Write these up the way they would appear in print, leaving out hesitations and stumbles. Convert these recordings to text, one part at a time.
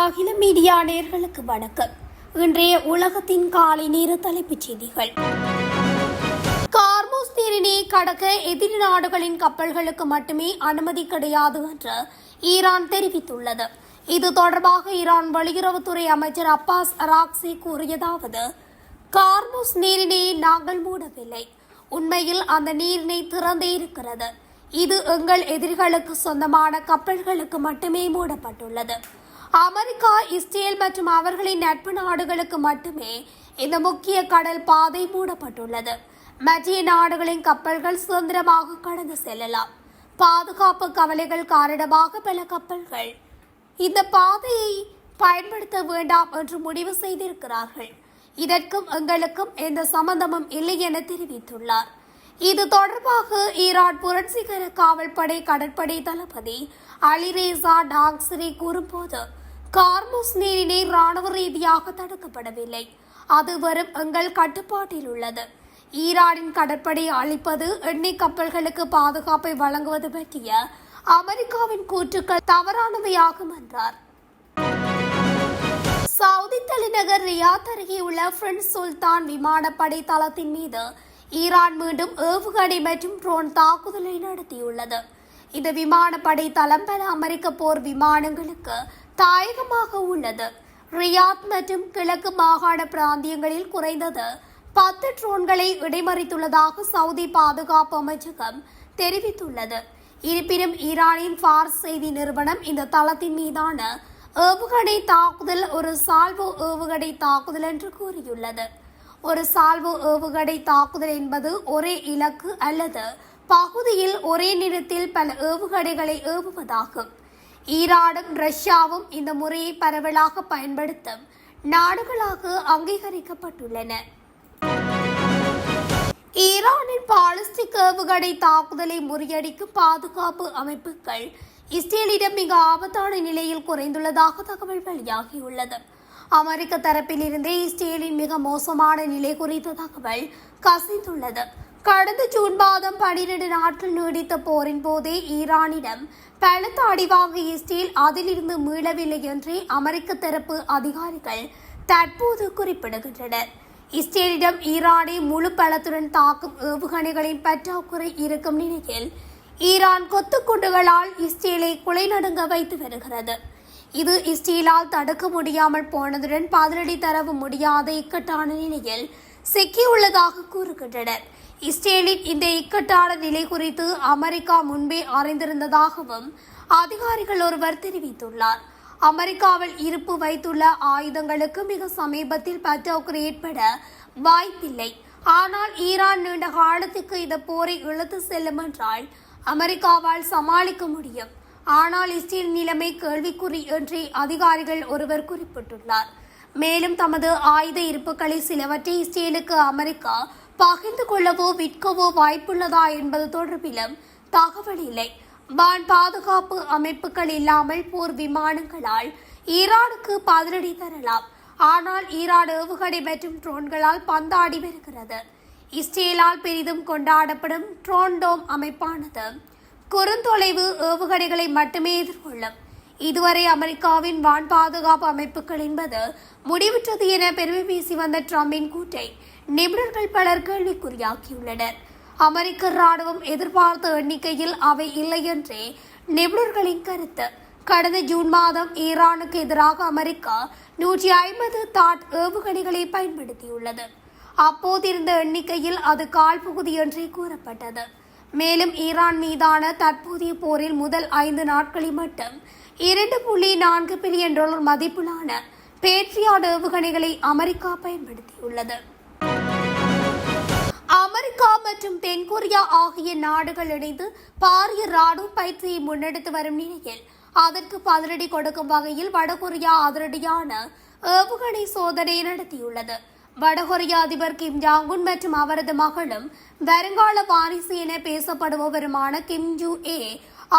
அகில மீடியா நேயர்களுக்கு வணக்கம். இன்றைய உலகத்தின் காலை நேர தலைப்புச் செய்திகள். கார்மூஸ் நீரினை கடக்க எதிரி நாடுகளின் கப்பல்களுக்கு மட்டுமே அனுமதி கிடையாது என்று ஈரான் தெரிவித்துள்ளது. இது தொடர்பாக ஈரான் வெளியுறவுத்துறை அமைச்சர் அப்பாஸ் அராக்சி கூறியதாவது: கார்மூஸ் நீரினை நாங்கள் மூடவில்லை. உண்மையில் அந்த நீரினை திறந்தே இருக்கிறது. இது எங்கள் எதிரிகளுக்கு சொந்தமான கப்பல்களுக்கு மட்டுமே மூடப்பட்டுள்ளது. அமெரிக்கா, இஸ்ரேல் மற்றும் அவர்களின் நட்பு நாடுகளுக்கு மட்டுமே இந்த முக்கிய கடல் பாதை மூடப்பட்டுள்ளது. மற்ற நாடுகளின் கப்பல்கள் சுதந்திரமாக கடந்து செல்லலாம். பாதுகாப்பு கவலைகள் காரணமாக பல கப்பல்கள் இந்த பாதையை பயன்படுத்த வேண்டாம் என்று முடிவு செய்திருக்கிறார்கள். இதற்கும் எங்களுக்கும் எந்த சம்பந்தமும் இல்லை என தெரிவித்துள்ளார். இது தொடர்பாக ஈரான் புரட்சிகர காவல்படை கடற்படை தளபதி அலிரேசா டாக்ஸரி கூறும்போது, கார்மூஸ் நீரினை ராணுவ ரீதியாக தடுக்கப்படவில்லை. அது வரும் எங்கள் கட்டுப்பாட்டில் உள்ளது. ஈரானின் கடற்படை அளிப்பது எண்ணெய் கப்பல்களுக்கு பாதுகாப்பை வழங்குவது பற்றிய அமெரிக்காவின் கூற்றுக்கள் தவறானவையாகும் என்றார். சவுதி தலைநகர் ரியாத் அருகே உள்ள பிரின்ஸ் சுல்தான் விமானப்படை தளத்தின் மீது ஈரான் மீண்டும் ஏவுகணை மற்றும் ட்ரோன் தாக்குதலை நடத்தியுள்ளது. இந்த விமானப்படை தளம் பல அமெரிக்க போர் விமானங்களுக்கு தாயகமாக உள்ளது. ரியாத் மற்றும் கிழக்கு மாகாண பிராந்தியங்களில் குறைந்தது 10 ட்ரோன்களை இடைமறித்துள்ளதாக சவுதி பாதுகாப்பு அமைச்சகம் தெரிவித்துள்ளது. இருப்பினும் ஈரானின் ஃபார்ஸ் செய்தி நிறுவனம் இந்த தளத்தின் மீதான ஏவுகணை தாக்குதல் ஒரு சால்வோ ஏவுகணை தாக்குதல் என்று கூறியுள்ளது. ஒரு சால்வோ ஏவுகணை தாக்குதல் என்பது ஒரே இலக்கு அல்லது பகுதியில் ஒரே நேரத்தில் பல ஏவுகணைகளை ஏவுவதாகும். ஈரானும் ரஷ்யாவும் இந்த முறையை பரவலாக பயன்படுத்தும் நாடுகளாக அங்கீகரிக்கப்பட்டுள்ளன. ஈரானின் பாலிஸ்டிக் ஏவுகணை தாக்குதலை முறியடிக்கும் பாதுகாப்பு அமைப்புகள் இஸ்ரேலிடம் மிக ஆபத்தான நிலையில் குறைந்துள்ளதாக தகவல் வெளியாகியுள்ளது. அமெரிக்க தரப்பில் இருந்தே இஸ்ரேலின் மிக மோசமான நிலை குறித்த தகவல் கசிந்துள்ளது. கடந்த ஜூன் மாதம் 12 நாட்கள் நீடித்த போரின் போதே ஈரானிடம் பலத்த அடிவாங்கிய இஸ்ரேல் அதிலிருந்து மீளவில்லை என்று அமெரிக்க தரப்பு அதிகாரிகள் தற்போது குறிப்பிடுகின்றனர். இஸ்ரேலிடம் ஈரானை முழு பலத்துடன் தாக்கும் ஏவுகணைகளின் பற்றாக்குறை இருக்கும் நிலையில் ஈரான் கொத்துக்குண்டுகளால் இஸ்ரேலை குலைநடுங்க வைத்து வருகிறது. இது இஸ்ரேலால் தடுக்க முடியாமல் போனதுடன் பதிலடி தரவு முடியாத இக்கட்டான நிலையில் சிக்கியுள்ளதாக கூறுகின்றனர். இஸ்ரேலின் இந்த இக்கட்டான நிலை குறித்து அமெரிக்கா முன்பே அறிந்திருந்ததாகவும் அதிகாரிகள் ஒருவர் தெரிவித்துள்ளார். அமெரிக்காவில் இருப்பு வைத்துள்ள ஆயுதங்களுக்கு மிக சமீபத்தில் பற்றாக்குறை ஏற்பட வாய்ப்பில்லை. ஆனால் ஈரான் நீண்ட காலத்துக்கு இந்த போரை இழுத்து செல்லும் என்றால் அமெரிக்காவால் சமாளிக்க முடியும். ஆனால் இஸ்ரேல் நிலைமை கேள்விக்குறி என்று அதிகாரிகள் ஒருவர் குறிப்பிட்டுள்ளார். மேலும் தமது ஆயுத இருப்புகளில் சிலவற்றை இஸ்ரேலுக்கு அமெரிக்கா பகிர்ந்து கொள்ளவோ விற்கவோ வாய்ப்புள்ளதா என்பது தொடர்பிலும் தகவல் இல்லை. வான் பாதுகாப்பு அமைப்புகள் இல்லாமல் போர் விமானங்களால் ஈரானுக்கு பதிலடி தரலாம். ஆனால் ஈரான் ஏவுகணை மற்றும் ட்ரோன்களால் பந்தாடி வருகிறது. இஸ்ரேலால் பெரிதும் கொண்டாடப்படும் ட்ரோன்டோம் அமைப்பானது குறுந்தொலைவு ஏவுகணைகளை மட்டுமே எதிர்கொள்ளும். இதுவரை அமெரிக்காவின் வான் பாதுகாப்பு அமைப்புகள் என்பது முடிவுற்றது என பெருமை பேசி வந்த டிரம்பின் கூற்றை நிபுணர்கள் பலர் கேள்விக்குறியாக்கியுள்ளனர். அமெரிக்க ராணுவம் எதிர்பார்த்த எண்ணிக்கையில் அவை இல்லை என்றே நிபுணர்களின் கருத்து. கடந்த ஜூன் மாதம் ஈரானுக்கு எதிராக அமெரிக்கா 150 தாட் ஏவுகணைகளை பயன்படுத்தியுள்ளது. அப்போதிருந்த எண்ணிக்கையில் அது கால்பகுதி என்றே கூறப்பட்டது. மேலும் ஈரான் மீதான தற்போதைய போரில் முதல் 5 நாட்களில் மட்டும் $2.4 பில்லியன் மதிப்பிலான பேட்ரியாட் ஏவுகணைகளை அமெரிக்கா பயன்படுத்தியுள்ளது. அமெரிக்கா மற்றும் தென்கொரியா ஆகிய நாடுகள் இணைந்து பாரிய ராணுவ பயிற்சியை முன்னெடுத்து வரும் நிலையில் அதற்கு பதிலடி கொடுக்கும் வகையில் வடகொரியா அதிரடியான ஏவுகணை சோதனை நடத்தியுள்ளது. வடகொரிய அதிபர் கிம் ஜாங் உன் மற்றும் அவரது மகளும் வருங்கால வாரிசு என பேசப்படுபவருமான கிம் ஜூ ஏ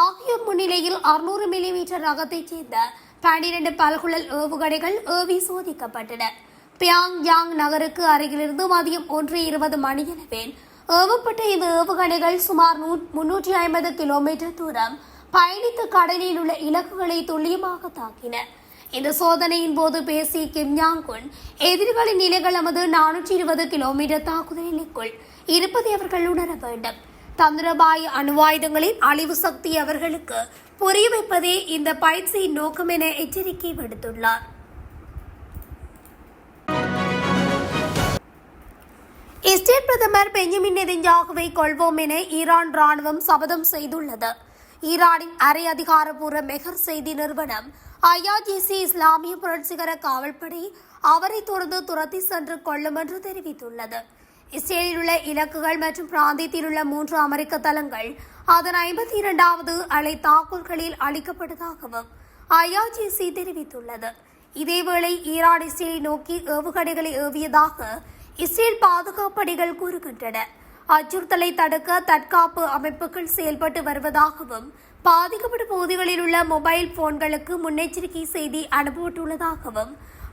ஆகியோர் முன்னிலையில் 600 மில்லிமீட்டர் ரகத்தைச் சேர்ந்த 12 பல்குழல் ஏவுகணைகள் ஏவி சோதிக்கப்பட்டன. பியாங் யாங் நகருக்கு அருகிலிருந்து மதியம் 1:20 மணியளவில் ஏவப்பட்ட இந்த ஏவுகணைகள் சுமார் 350 கிலோமீட்டர் தூரம் பயணித்து கடலில் உள்ள இலக்குகளை துல்லியமாக தாக்கின. இந்த சோதனையின் போது பேசிய கிம் ஜாங் உன் எதிரிகளின் நிலைகள் நமது 420 கிலோமீட்டர் தாக்குதல் எல்லைக்குள் இருப்பதை அவர்கள் உணர வேண்டும். தந்திரபாய அணுவாயுதங்களின் அழிவு சக்தி அவர்களுக்கு புரிய வைப்பதே இந்த பயிற்சியின் நோக்கம் என எச்சரிக்கை விடுத்துள்ளார். இஸ்ரேல் பிரதமர் பெஞ்சமின் நெதன்யாகுவை கொள்வோம் என ஈரான் ராணுவம் சபதம் செய்துள்ளது. ஈரானின் அரை அதிகாரப்பூர்வ மெஹர் செய்தி நிறுவனம் IRGC இஸ்லாமிய புரட்சிகர காவல்படை அவரை தொடர்ந்து துரத்தி சென்று கொள்ளும் என்று தெரிவித்துள்ளது. இஸ்ரேலில் உள்ள இலக்குகள் மற்றும் பிராந்தியத்தில் உள்ள 3 அமெரிக்க தளங்கள் அதன் 52வது அலை தாக்குதல்களில் அளிக்கப்பட்டதாகவும் IRGC தெரிவித்துள்ளது. இதேவேளை ஈரான் இஸ்ரேலை நோக்கி ஏவுகணைகளை ஏவியதாக இஸ்ரேல் பாதுகாப்பு படைகள் கூறுகின்றன. அச்சுறுத்தலை தடுக்க தற்காப்பு அமைப்புகள் செயல்பட்டு வருவதாகவும் பாதிக்கப்பட்ட பகுதிகளில் உள்ள மொபைல் போன்களுக்கு முன்னெச்சரிக்கை செய்தி அனுப்பப்பட்டுள்ளதாகவும்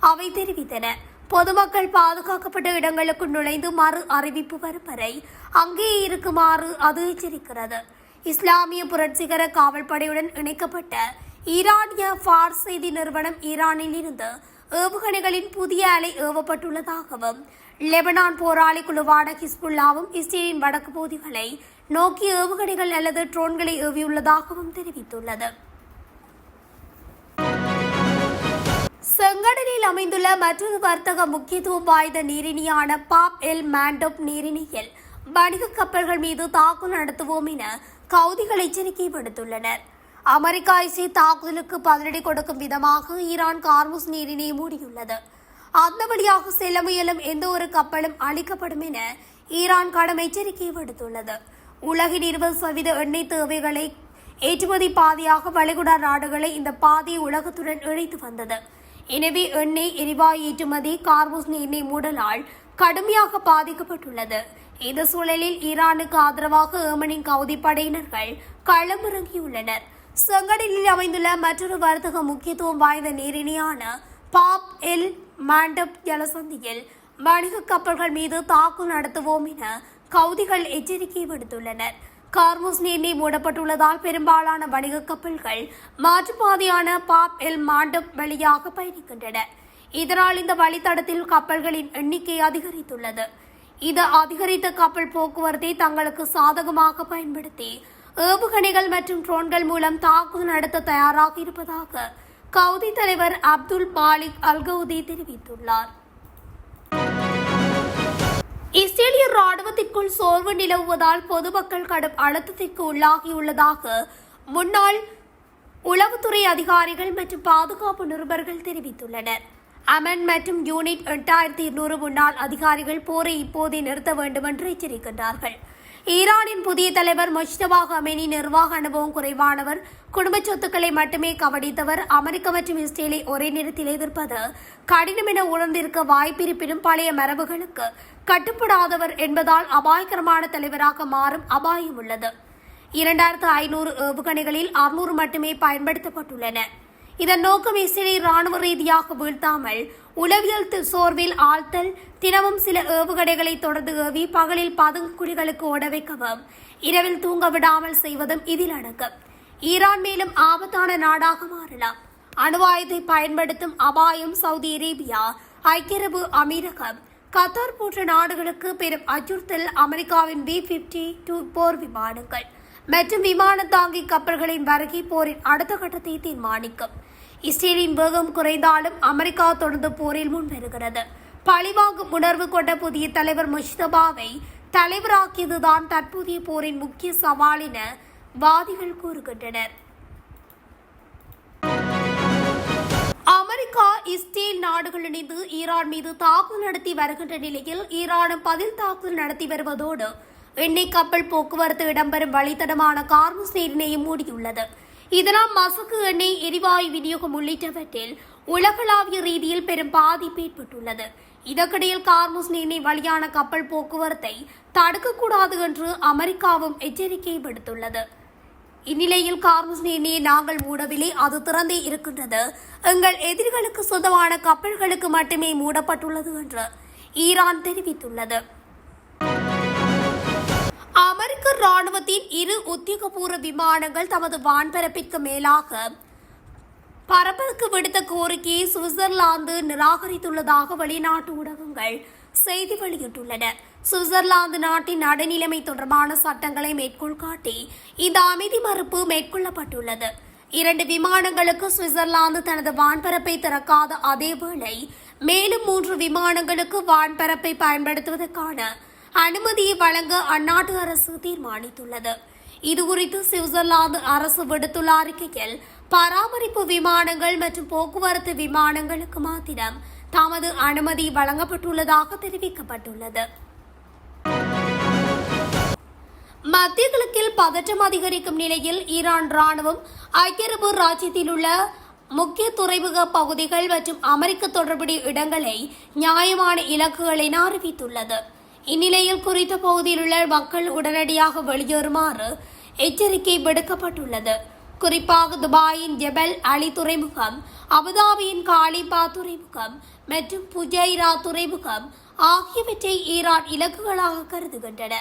அவை தெரிவித்தன. பொதுமக்கள் பாதுகாக்கப்பட்ட இடங்களுக்கு நுழைந்து மறு அறிவிப்பு வரும் வரை அங்கேயே இருக்குமாறு அது எச்சரிக்கிறது. இஸ்லாமிய புரட்சிகர காவல்படையுடன் இணைக்கப்பட்ட ஈரானிய ஃபார்ஸ் செய்தி நிறுவனம் ஈரானில் இருந்து ஏவுகணைகளின் புதிய அலை ஏவப்பட்டுள்ளதாகவும் லெபனான் போராளி குழுவான ஹிஸ்புல்லாவும் இஸ்ரேலின் வடக்கு பகுதிகளை நோக்கி ஏவுகணைகள் அல்லது ட்ரோன்களை ஏவியுள்ளதாகவும் தெரிவித்துள்ளது. செங்கடலில் அமைந்துள்ள மற்றொரு வர்த்தக முக்கியத்துவம் வாய்ந்த நீரிணியான பாப் எல் மாண்டோப் நீரிணையில் வணிக கப்பல்கள் மீது தாக்குதல் நடத்துவோம் என கவுதிகள் எச்சரிக்கை விடுத்துள்ளனர். அமெரிக்கா இஸ்ரேல் தாக்குதலுக்கு பதிலடி கொடுக்கும் விதமாக ஈரான் கார்முஸ் நீரிணையை மூடியுள்ளது. அந்த வழியாக செல்ல முயலும் எந்த ஒரு கப்பலும் அழிக்கப்படும் என ஈரான் கடும் எச்சரிக்கை விடுத்துள்ளது. உலகின் 20% எண்ணெய் தேவைகளை ஏற்றுமதி பாதையாக வளைகுடா நாடுகளை இந்த பாதையை உலகத்துடன் இணைத்து வந்தது. எனவே எண்ணெய் எரிவாயு ஏற்றுமதி கார்முஸ் எண்ணெய் மூடலால் கடுமையாக பாதிக்கப்பட்டுள்ளது. இந்த சூழலில் ஈரானுக்கு ஆதரவாக ஏமனின் கவுதி படையினர்கள் களமிறங்கியுள்ளனர். செங்கடலில் அமைந்துள்ள மற்றொரு வர்த்தக முக்கியத்துவம் வாய்ந்த நீரிணையான பாப் எல் மாண்டப் ஜலசந்தியில் வணிக கப்பல்கள் மீது தாக்குதல் நடத்துவோம் என கவுதிகள் எச்சரிக்கை விடுத்துள்ளனர். கார்முஸ் நீர்நீர் மூடப்பட்டுள்ளதால் பெரும்பாலான வணிக கப்பல்கள் மாற்றுப்பாதையான பாப் எல் மாண்டப் வழியாக பயணிக்கின்றன. இதனால் இந்த வழித்தடத்தில் கப்பல்களின் எண்ணிக்கை அதிகரித்துள்ளது. இது அதிகரித்த கப்பல் போக்குவரத்தை தங்களுக்கு சாதகமாக பயன்படுத்தி ஏவுகணைகள் மற்றும் ட்ரோன்கள் மூலம் தாக்குதல் நடத்த தயாராக இருப்பதாக கவுதி தலைவர் அப்துல் மாலிக் அல்கவுதி தெரிவித்துள்ளார். இஸ்ரேலிய ராணுவத்திற்குள் சோர்வு நிலவுவதால் பொதுமக்கள் கடும் அழுத்தத்திற்கு உள்ளாகியுள்ளதாக முன்னாள் உளவுத்துறை அதிகாரிகள் மற்றும் பாதுகாப்பு நிருபர்கள் தெரிவித்துள்ளனர். அமன் மற்றும் யூனிட் 8200 முன்னாள் அதிகாரிகள் போரை இப்போதே நிறுத்த வேண்டும் என்று எச்சரிக்கின்றார்கள். ஈரானின் புதிய தலைவர் முஜ்தபா கமேனி நிர்வாக அனுபவம் குறைவானவர், குடும்ப சொத்துக்களை மட்டுமே கவனித்தவர், அமெரிக்க மற்றும் இஸ்ரேலை ஒரே நேரத்தில் எதிர்ப்பது கடினம் என உணர்ந்திருக்க வாய்ப்பிருப்பினும் பழைய மரபுகளுக்கு கட்டுப்படாதவர் என்பதால் அபாயகரமான தலைவராக மாறும் அபாயம் உள்ளது. 2500 ஏவுகணைகளில் 600 மட்டுமே பயன்படுத்தப்பட்டுள்ளன. இதன் நோக்கம் இஸ்ரேலை ராணுவ ரீதியாக வீழ்த்தாமல் உளவியல் சோர்வில் ஆழ்த்தல், தினமும் சில ஏவுகணைகளை தொடர்ந்து ஏவி பகலில் பதுங்குகுழிகளுக்கு ஓட வைக்கவும் இரவில் தூங்க விடாமல் செய்வதும் இதில் அடங்கும். ஈரான் மேலும் ஆபத்தான நாடாக மாறலாம். அணுவாயுதத்தை பயன்படுத்தும் அபாயம் சவுதி அரேபியா, ஐக்கிய அரபு அமீரகம், கத்தார் போன்ற நாடுகளுக்கு பெரும் அச்சுறுத்தல். அமெரிக்காவின் B-52 போர் விமானங்கள் மற்றும் விமான தாங்கி கப்பல்களின் வருகை போரின் அடுத்த கட்டத்தை தீர்மானிக்கும். இஸ்ரேலின் வேகம் குறைந்தாலும் அமெரிக்கா தொடர்ந்து போரில் முன்வருகிறது. பழிவாங்கும் உணர்வு கொண்ட புதிய தலைவர் முஜ்தபாவை தலைவராக்கியதுதான் தற்போதைய போரின் முக்கிய சவால் என வாதிகள் கூறுகின்றனர். அமெரிக்கா, இஸ்ரேல் நாடுகள் இணைந்து ஈரான் மீது தாக்குதல் நடத்தி வருகின்ற நிலையில் ஈரானும் பதில் தாக்குதல் நடத்தி வருவதோடு எண்ணெய் கப்பல் போக்குவரத்து இடம்பெறும் வழித்தடமான கார்முஸ் நீரிணையும் மூடியுள்ளது. இதனால் மசகு எண்ணெய், எரிவாயு விநியோகம் உள்ளிட்டவற்றில் உலகளாவிய ரீதியில் பெரும் பாதிப்பு ஏற்பட்டுள்ளது. இதற்கிடையில் கார்முஸ் நீரிணை வழியான கப்பல் போக்குவரத்தை தடுக்கக்கூடாது என்று அமெரிக்காவும் எச்சரிக்கை விடுத்துள்ளது. இந்நிலையில் கார்முஸ் நீரிணையை நாங்கள் மூடவில்லை, அது திறந்தே இருக்கின்றது, எங்கள் எதிரிகளுக்கு சொந்தமான கப்பல்களுக்கு மட்டுமே மூடப்பட்டுள்ளது என்று ஈரான் தெரிவித்துள்ளது. அமெரிக்க ராணுவத்தின் 2 உத்தியோகபூர்வ விமானங்கள் தமது வான்பரப்பிற்கு மேலாக பரப்பலுக்கு விடுத்த கோரிக்கையை சுவிட்சர்லாந்து நிராகரித்துள்ளதாக வெளிநாட்டு ஊடகங்கள் செய்தி வெளியிட்டுள்ளன. சுவிட்சர்லாந்து நாட்டின் நடுநிலைமை தொடர்பான சட்டங்களை மேற்கோள் காட்டி இந்த அமைதி மறுப்பு மேற்கொள்ளப்பட்டுள்ளது. 2 விமானங்களுக்கு சுவிட்சர்லாந்து தனது வான்பரப்பை திறக்காத அதேவேளை மேலும் 3 விமானங்களுக்கு வான்பரப்பை பயன்படுத்துவதற்கான அனுமதியை வழங்க அந்நாட்டு அரசு தீர்மானித்துள்ளது. இதுகுறித்து சுவிட்சர்லாந்து அரசு விடுத்துள்ள அறிக்கையில் பராமரிப்பு விமானங்கள் மற்றும் போக்குவரத்து விமானங்களுக்கு மாத்திரம் தமது அனுமதி வழங்கப்பட்டுள்ளதாக தெரிவிக்கப்பட்டுள்ளது. மத்திய கிழக்கில் பதற்றம் அதிகரிக்கும் நிலையில் ஈரான் ராணுவம் ஐக்கிய அரபு ராச்சியத்தில் உள்ள முக்கிய துறைமுக பகுதிகள் மற்றும் அமெரிக்க தொடர்புடைய இடங்களை நியாயமான இலக்குகள் என அறிவித்துள்ளது. இந்நிலையில் குறித்த பகுதியில் உள்ள மக்கள் உடனடியாக வெளியேறுமாறு எச்சரிக்கை விடுக்கப்பட்டுள்ளது. குறிப்பாக துபாயின் ஜெபல் அலி துறைமுகம், அபுதாபியின் காலிபா துறைமுகம் மற்றும் புஜைரா துறைமுகம் ஆகியவற்றை ஈரான் இலக்குகளாக கருதுகின்றன.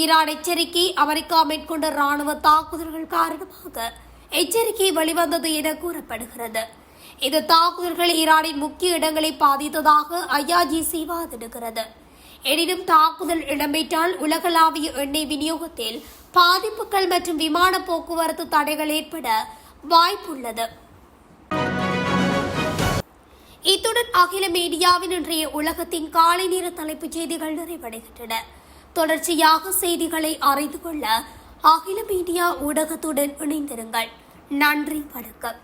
ஈரான் எச்சரிக்கை அமெரிக்கா மேற்கொண்ட ராணுவ தாக்குதல்கள் காரணமாக எச்சரிக்கை வெளிவந்தது என கூறப்படுகிறது. இந்த தாக்குதல்கள் ஈரானின் முக்கிய இடங்களை பாதித்ததாக ஐஆர்ஜிசி வாதிடுகிறது. எனினும் தாக்குதல் இடம்பெற்றால் உலகளாவிய எண்ணெய் விநியோகத்தில் பாதிப்புகள் மற்றும் விமான போக்குவரத்து தடைகள் ஏற்பட வாய்ப்புள்ளது. இத்துடன் அகில மீடியாவின் இன்றைய உலகத்தின் காலை நேர தலைப்புச் செய்திகள் நிறைவடைகின்றன. தொடர்ச்சியாக செய்திகளை அறிந்து கொள்ள அகில மீடியா ஊடகத்துடன் இணைந்திருங்கள். நன்றி, வணக்கம்.